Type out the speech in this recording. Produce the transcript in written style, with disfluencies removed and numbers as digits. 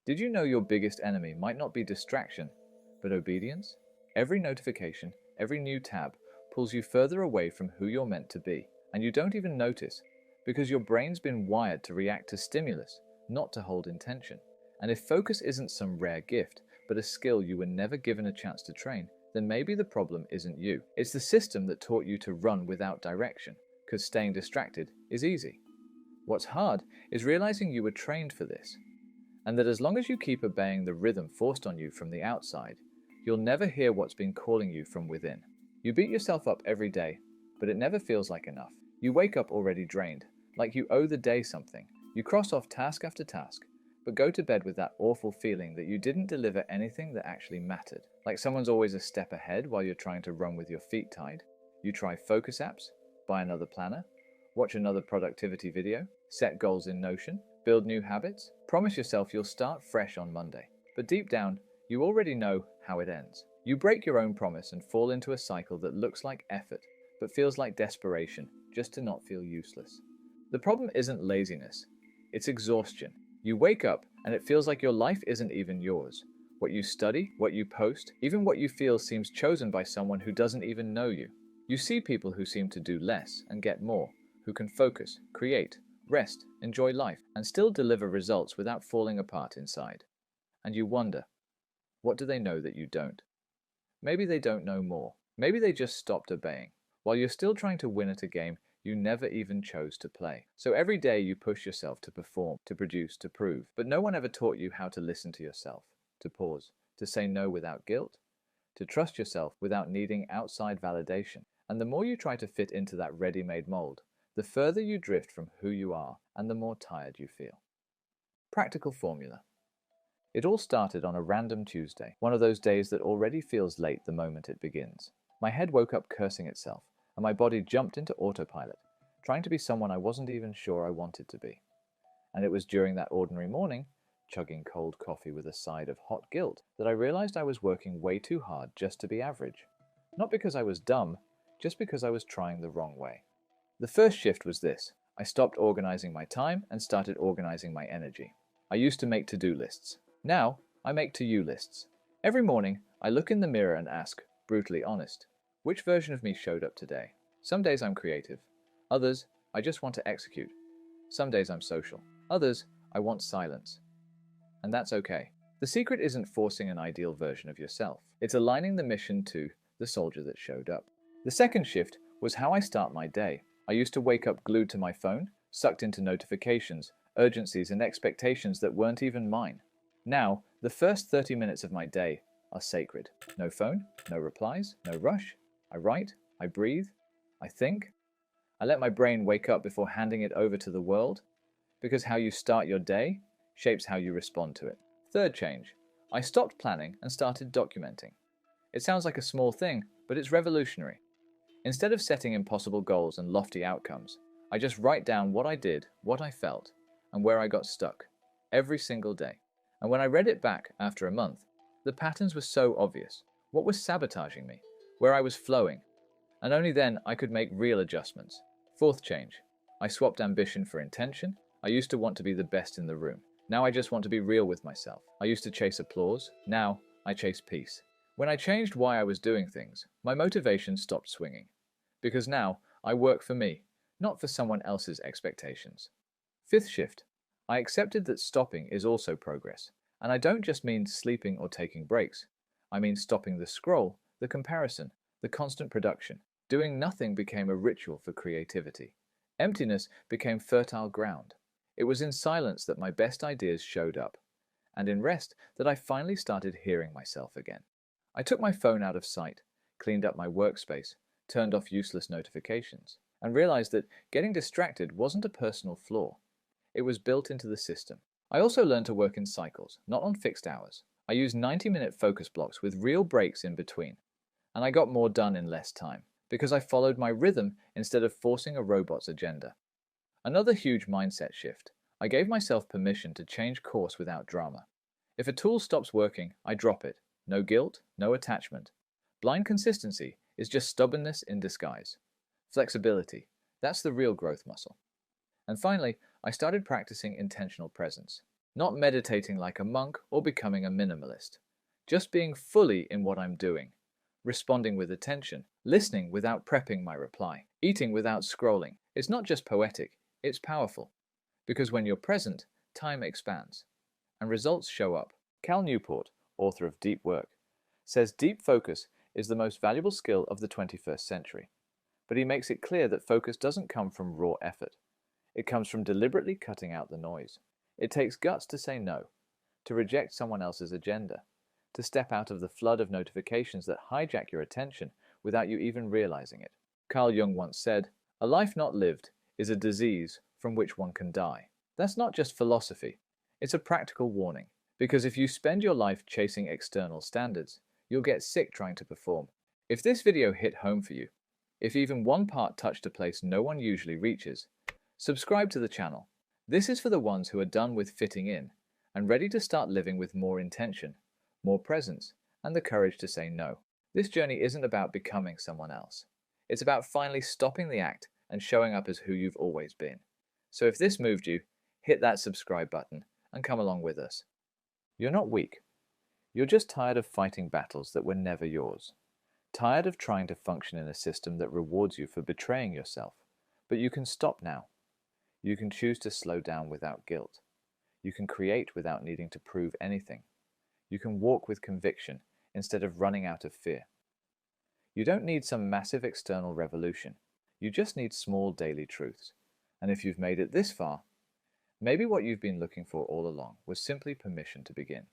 Did you know your biggest enemy might not be distraction, but obedience? Every notification, every new tab pulls you further away from who you're meant to be, and you don't even notice because your brain's been wired to react to stimulus, not to hold intention. And if focus isn't some rare gift, but a skill you were never given a chance to train, then maybe the problem isn't you. It's the system that taught you to run without direction, because staying distracted is easy. What's hard is realizing you were trained for this, and that as long as you keep obeying the rhythm forced on you from the outside, you'll never hear what's been calling you from within. You beat yourself up every day, but it never feels like enough. You wake up already drained, like you owe the day something. You cross off task after task, but go to bed with that awful feeling that you didn't deliver anything that actually mattered. Like someone's always a step ahead while you're trying to run with your feet tied. You try focus apps, buy another planner, watch another productivity video, set goals in Notion, build new habits, promise yourself you'll start fresh on Monday. But deep down, you already know how it ends. You break your own promise and fall into a cycle that looks like effort, but feels like desperation, just to not feel useless. The problem isn't laziness, it's exhaustion. You wake up and it feels like your life isn't even yours. What you study, what you post, even what you feel seems chosen by someone who doesn't even know you. You see people who seem to do less and get more, who can focus, create, rest, enjoy life, and still deliver results without falling apart inside. And you wonder, what do they know that you don't? Maybe they don't know more. Maybe they just stopped obeying, while you're still trying to win at a game you never even chose to play. So every day you push yourself to perform, to produce, to prove, but no one ever taught you how to listen to yourself, to pause, to say no without guilt, to trust yourself without needing outside validation. And the more you try to fit into that ready-made mold, the further you drift from who you are and the more tired you feel. Practical formula. It all started on a random Tuesday, one of those days that already feels late the moment it begins. My head woke up cursing itself, and my body jumped into autopilot, trying to be someone I wasn't even sure I wanted to be. And it was during that ordinary morning, chugging cold coffee with a side of hot guilt, that I realized I was working way too hard just to be average. Not because I was dumb, just because I was trying the wrong way. The first shift was this. I stopped organizing my time and started organizing my energy. I used to make to-do lists. Now, I make to-you lists. Every morning, I look in the mirror and ask, brutally honest, which version of me showed up today? Some days I'm creative. Others, I just want to execute. Some days I'm social. Others, I want silence. And that's okay. The secret isn't forcing an ideal version of yourself. It's aligning the mission to the soldier that showed up. The second shift was how I start my day. I used to wake up glued to my phone, sucked into notifications, urgencies, and expectations that weren't even mine. Now, the first 30 minutes of my day are sacred. No phone, no replies, no rush. I write, I breathe, I think. I let my brain wake up before handing it over to the world, because how you start your day shapes how you respond to it. Third change. I stopped planning and started documenting. It sounds like a small thing, but it's revolutionary. Instead of setting impossible goals and lofty outcomes, I just write down what I did, what I felt, and where I got stuck, every single day. And when I read it back after a month, the patterns were so obvious. What was sabotaging me? Where I was flowing? And only then I could make real adjustments. Fourth change. I swapped ambition for intention. I used to want to be the best in the room. Now I just want to be real with myself. I used to chase applause. Now I chase peace. When I changed why I was doing things, my motivation stopped swinging. Because now I work for me, not for someone else's expectations. Fifth shift. I accepted that stopping is also progress. And I don't just mean sleeping or taking breaks. I mean stopping the scroll, the comparison, the constant production. Doing nothing became a ritual for creativity. Emptiness became fertile ground. It was in silence that my best ideas showed up, and in rest that I finally started hearing myself again. I took my phone out of sight, cleaned up my workspace, turned off useless notifications, and realized that getting distracted wasn't a personal flaw. It was built into the system. I also learned to work in cycles, not on fixed hours. I used 90-minute focus blocks with real breaks in between, and I got more done in less time, because I followed my rhythm instead of forcing a robot's agenda. Another huge mindset shift. I gave myself permission to change course without drama. If a tool stops working, I drop it. No guilt, no attachment. Blind consistency is just stubbornness in disguise. Flexibility, that's the real growth muscle. And finally, I started practicing intentional presence. Not meditating like a monk or becoming a minimalist. Just being fully in what I'm doing. Responding with attention, listening without prepping my reply, eating without scrolling. It's not just poetic, it's powerful. Because when you're present, time expands, and results show up. Cal Newport, author of Deep Work, says deep focus is the most valuable skill of the 21st century. But he makes it clear that focus doesn't come from raw effort. It comes from deliberately cutting out the noise. It takes guts to say no, to reject someone else's agenda, to step out of the flood of notifications that hijack your attention without you even realizing it. Carl Jung once said, "A life not lived is a disease from which one can die." That's not just philosophy, it's a practical warning. Because if you spend your life chasing external standards, you'll get sick trying to perform. If this video hit home for you, if even one part touched a place no one usually reaches, subscribe to the channel. This is for the ones who are done with fitting in and ready to start living with more intention, more presence, and the courage to say no. This journey isn't about becoming someone else. It's about finally stopping the act and showing up as who you've always been. So if this moved you, hit that subscribe button and come along with us. You're not weak. You're just tired of fighting battles that were never yours. Tired of trying to function in a system that rewards you for betraying yourself. But you can stop now. You can choose to slow down without guilt. You can create without needing to prove anything. You can walk with conviction instead of running out of fear. You don't need some massive external revolution. You just need small daily truths. And if you've made it this far, maybe what you've been looking for all along was simply permission to begin.